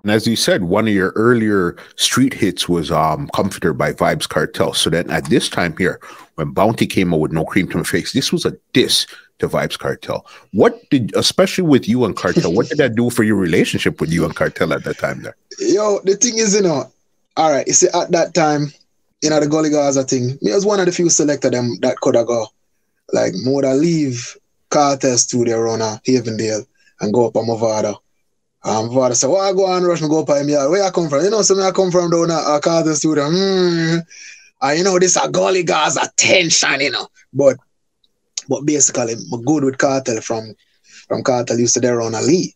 And as you said, one of your earlier street hits was Comforter by Vybz Kartel. So then at this time here, when Bounty came out with No Cream to My Face, this was a diss to Vybz Kartel. Especially with you and Kartel, what did that do for your relationship with you and Kartel at that time there? Yo, the thing is, all right, you see, at that time, the Gully Gaza thing, me was one of the few selected them that could have go, like, more than leave Kartel studio around Havendale and go up on Mavado. Mavado said, I go and rush me go up on him yard. Where I come from? So I come from down at Kartel studio. This a Gully Gaza tension, But basically, I'm good with Kartel from Kartel used to there around Lee.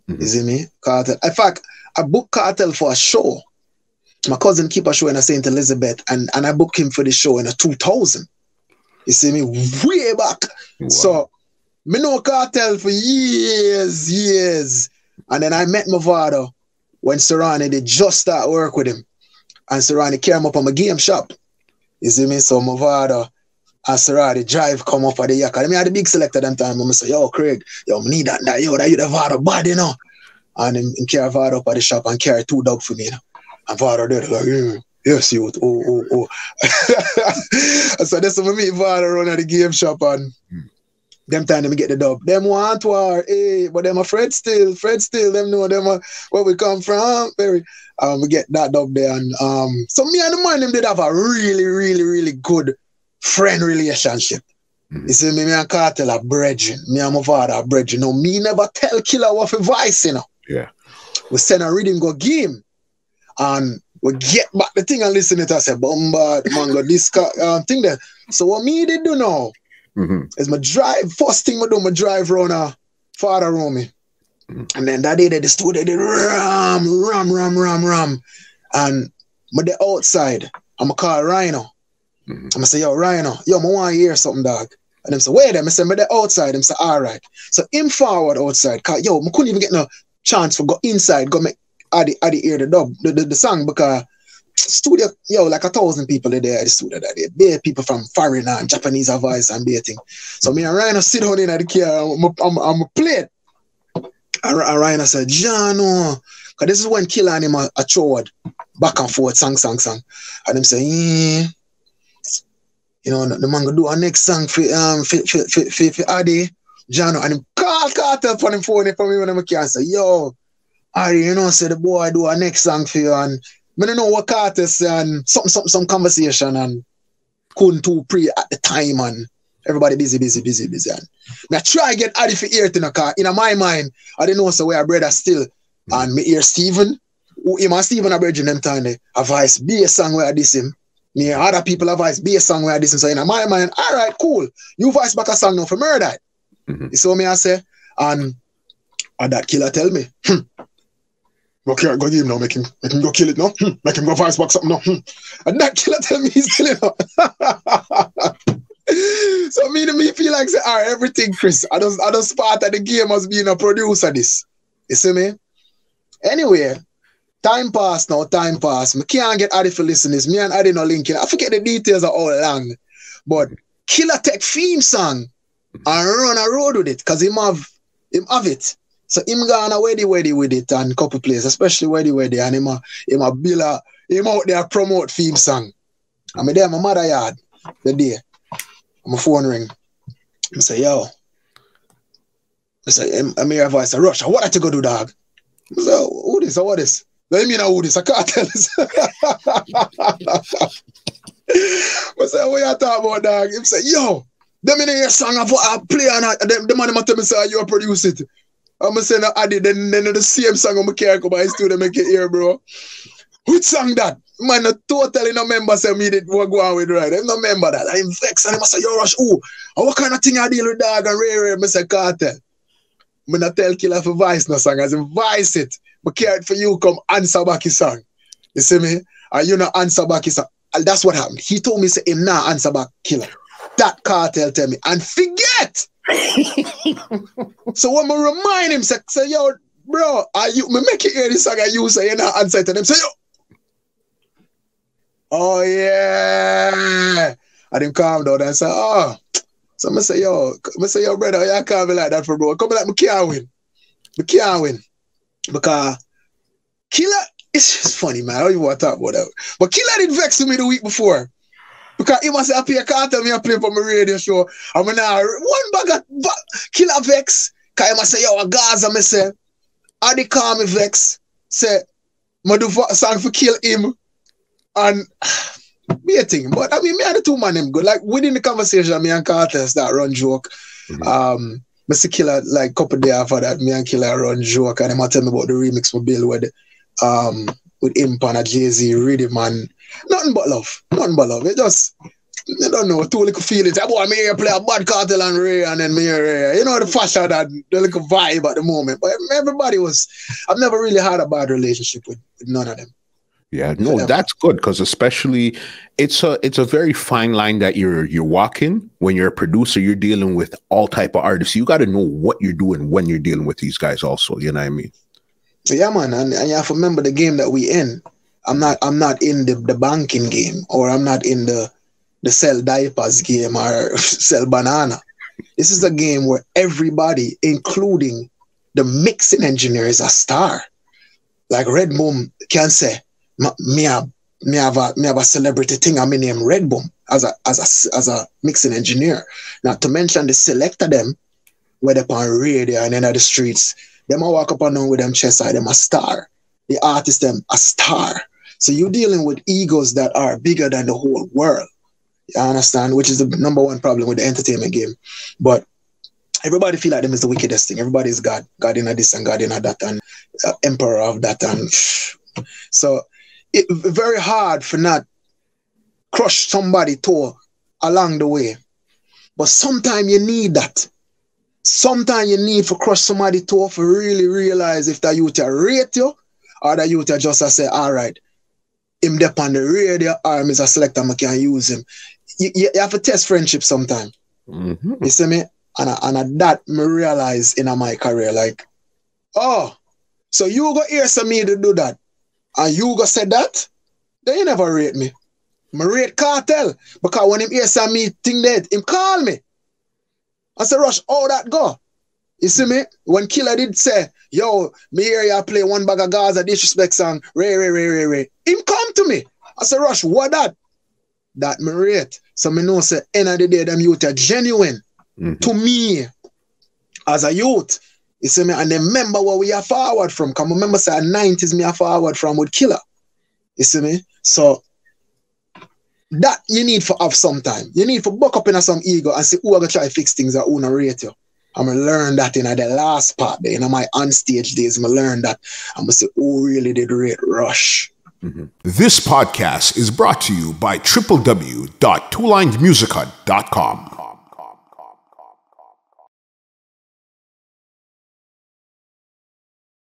Mm-hmm. You see me? Kartel. In fact, I booked Kartel for a show. My cousin keep a show in St. Elizabeth, and I booked him for the show in 2000. You see me? Way back. Wow. So, me know Kartel for years. And then I met Mavado when Serrani did just start work with him. And Serrani carried him up on my game shop. You see me? So, Mavado and Serrani drive come up at the Yak. I mean, I had a big selector that time. I say, yo, Craig, yo, I need that, that you the Vado bad, And him carry Vado up at the shop and carry 2 dogs for me, And Vado there, like, yes, you. Oh. So that's when we meet Vado around at the game shop and them time them get the dub. Them want war, but them a Fred still, them know them where we come from. We get that dub there. And so me and the man them did have a really, really, really good friend relationship. You see me and Kartel are brethren. Me and my father are brethren. Me never tell Killer what for voice, Yeah. We send a reading go game. And we get back the thing and listen to it. I say, Bomba, the man got this thing there. So what me did do now is my drive. First thing I do, my drive around father around me. And then that day they stood there, they ram. And but the outside, I'm call Rhino. I'm gonna say, yo, Rhino, I want to hear something, dog. And them say, wait there, I say, but the outside, them say, all right. So him forward outside, cause I couldn't even get no chance for go inside, go make Adi hear the dub, the song, because studio, like 1,000 people are there at the studio that day. There people from foreign and Japanese voice and everything. So me and Rhino sit down in the car, I'm a play it. And Rhino said, Jano, because this is when Killer and him are forward, back and forth, song. And them say, the man go do our next song for Adi, Jano, and him call Kartel upon him phone for me when I'm a kid and say, yo, Ari, say the boy do our next song for you, and I don't know what Kartel say, and some conversation, and couldn't too pre at the time, and everybody busy. And I try to get Adi for ear to the car. In my mind, I didn't know so where our brother still, and me hear Stephen, who him and Stephen are bridging them time, a voice, be a song where I diss him. Me and other people have voice, be a song where I diss him. So in my mind, all right, cool. You voice back a song now for murder. You saw me, I say, and that Killer tell me, okay, go give him now, make him go kill it now. Make him go voice back something now. And that Killer tell me he's killing her. So me feel like say, all right, everything, Chris. I don't part of the game as being a producer this. You see me? Anyway, time pass. Me can't get Adi for listeners. Me and Adi no linking. I forget the details are all long. But Killer take theme song and run a road with it because him have it. So him gone a weddy with it and couple places, especially weddy, and him a biller, him out there promote theme song. I'm there, my mother yard the day. My phone ring. I say, yo. I say, I'm here voice. I rush. What I to go do, dog? I say, who this? What this? Let me know who this. I can't tell this. I say, what you talk about, dog? He say, yo, them in your song I play and the man tell me say you produce it. I'm saying I did then the same song I'm carry go by studio make it hear, bro. Which song that? Man, I totally no member say me did what go on with right. I'm no member that. I'm vexed and I say, yo, Rush, and what kind of thing I deal with, dog? And rare, I say, Kartel. I'm not tell Killer for voice no song. As in voice it, but care it for you come answer back his song. You see me? And you not answer back his song. And that's what happened. He told me, say, him not answer back Killer. That Kartel tell me. And forget! So when I remind him, say, yo, bro, me make you hear this song and you say, you not answer to them. Say, yo, oh yeah. And him calm down and say, oh. So I say, yo, brother, you can't be like that for bro. Come like, I can't win. Because Killer, it's just funny, man. I don't even want to talk about that. But Killer did vex to me the week before. Because he must say, I play a cartel, me I play for my radio show. I'm now one bag of Killer vex. Because he must say, yo, a Gaza, me say, I they call me vex. Say, I do song for kill him. And be a thing. But I mean, me and the two man them good. Like within the conversation, me and Carter start run joke. Mr. Killer, like couple days after that, me and Killer run joke, and they tell me about the remix for Bill with Imp and a Jay-Z rhythm, man. Nothing but love. Nothing but love. It just, I don't know, two little feelings. Boy, me here play a Bad Cartel and Ray, and then me here, you know, the fashion, that the little vibe at the moment. But everybody was, I've never really had a bad relationship with none of them. Yeah, no, that's good, because especially it's a very fine line that you're walking when you're a producer. You're dealing with all type of artists. You got to know what you're doing when you're dealing with these guys also, you know what I mean? Yeah, man, and you have to remember the game that we in. I'm not in the banking game, or I'm not in the sell diapers game or sell banana. This is a game where everybody, including the mixing engineer, is a star. Like Red Boom can say, me have a celebrity thing. I'm name Red Boom as a mixing engineer. Not to mention the selector them, whether upon radio and in the streets, them I walk up and down with them chest side, them a star. The artist them a star. So you're dealing with egos that are bigger than the whole world. You understand? Which is the number one problem with the entertainment game. But everybody feel like them is the wickedest thing. Everybody is God. God in this and God in that, and emperor of that. And so it's very hard for not crush somebody toe along the way. But sometimes you need that. Sometimes you need for crush somebody toe for really realize if that youth rate you, or that youth just say, all right, him dep on the radio, or him is a selector, I can use him. You have to test friendship sometimes. You see me? And that me realize in my career, like, oh, so you go hear some me to do that, and you go say that, then you never rate me. I rate Cartel, because when him hear some me thing that, him call me. I say, Rush, how that go? You see me? When Killer did say, yo, me hear you play one bag of Gaza disrespect song, Ray. Him come to me. I say, Rush, what that? That me rate. So me know say, end of the day, them youth are genuine to me as a youth. You see me? And then remember where we are forward from. Because remember say, 90s me are forward from with Killer. You see me? So that you need for have some time. You need for buck up in some ego and see who are going to try to fix things or who not rate you. I'm going to learn that in the last part there. In my on-stage days, I'm going to learn that. I'm going to say, who really did rate Rush? This podcast is brought to you by www.twolinedmusichut.com.